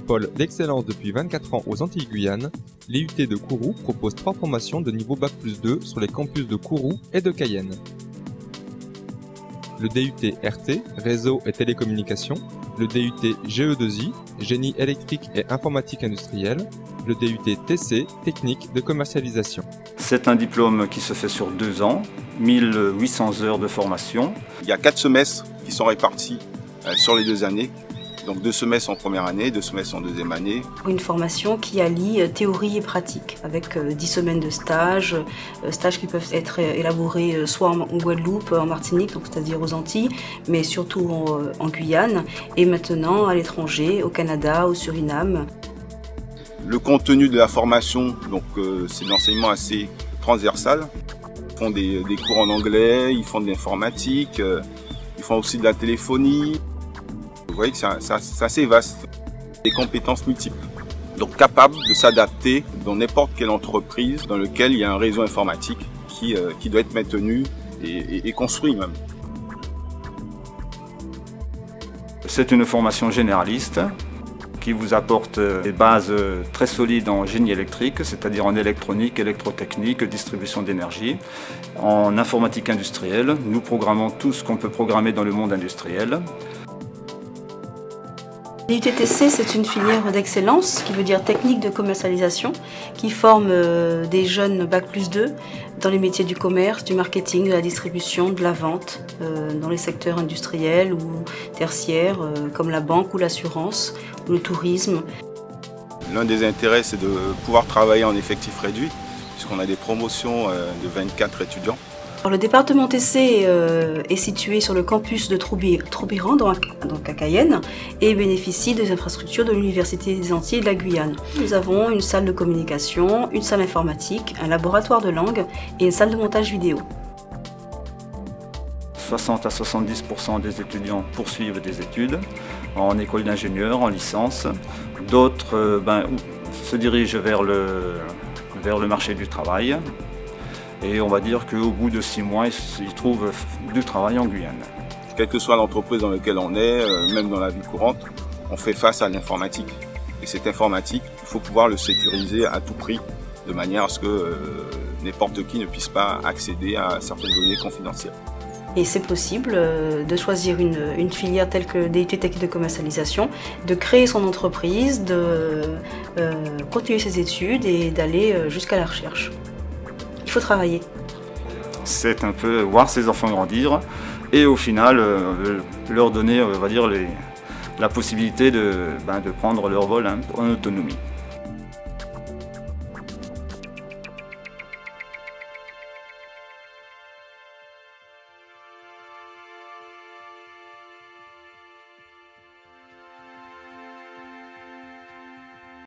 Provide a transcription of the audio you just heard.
Pôle d'excellence depuis 24 ans aux Antilles-Guyane, l'IUT de Kourou propose 3 formations de niveau Bac+2 sur les campus de Kourou et de Cayenne. Le DUT RT, Réseau et Télécommunications, le DUT GE2I, Génie électrique et informatique industrielle, le DUT TC, Technique de commercialisation. C'est un diplôme qui se fait sur 2 ans, 1800 heures de formation. Il y a 4 semestres qui sont répartis sur les 2 années. Donc 2 semestres en première année, 2 semestres en deuxième année. Une formation qui allie théorie et pratique, avec 10 semaines de stages qui peuvent être élaborés soit en Guadeloupe, en Martinique, donc c'est-à-dire aux Antilles, mais surtout en Guyane, et maintenant à l'étranger, au Canada, au Suriname. Le contenu de la formation, donc c'est de l'enseignement assez transversal. Ils font des cours en anglais, ils font de l'informatique, ils font aussi de la téléphonie. Vous voyez que c'est assez vaste, des compétences multiples. Donc capable de s'adapter dans n'importe quelle entreprise dans laquelle il y a un réseau informatique qui doit être maintenu et construit même. C'est une formation généraliste qui vous apporte des bases très solides en génie électrique, c'est-à-dire en électronique, électrotechnique, distribution d'énergie. En informatique industrielle, nous programmons tout ce qu'on peut programmer dans le monde industriel. L'IUTTC, c'est une filière d'excellence, qui veut dire technique de commercialisation, qui forme des jeunes Bac+2 dans les métiers du commerce, du marketing, de la distribution, de la vente, dans les secteurs industriels ou tertiaires, comme la banque ou l'assurance, ou le tourisme. L'un des intérêts, c'est de pouvoir travailler en effectif réduit, puisqu'on a des promotions de 24 étudiants. Alors, le département TC est situé sur le campus de Troubiran, donc à Cayenne, et bénéficie des infrastructures de l'Université des Antilles et de la Guyane. Nous avons une salle de communication, une salle informatique, un laboratoire de langue et une salle de montage vidéo. 60 à 70% des étudiants poursuivent des études en école d'ingénieur, en licence. D'autres se dirigent vers le marché du travail. Et on va dire qu'au bout de 6 mois, ils trouvent du travail en Guyane. Quelle que soit l'entreprise dans laquelle on est, même dans la vie courante, on fait face à l'informatique. Et cette informatique, il faut pouvoir le sécuriser à tout prix, de manière à ce que n'importe qui ne puisse pas accéder à certaines données confidentielles. Et c'est possible de choisir une filière telle que DUT Technique de commercialisation, de créer son entreprise, de continuer ses études et d'aller jusqu'à la recherche. Il faut travailler. C'est un peu voir ses enfants grandir et au final leur donner, on va dire, la possibilité de prendre leur vol en autonomie.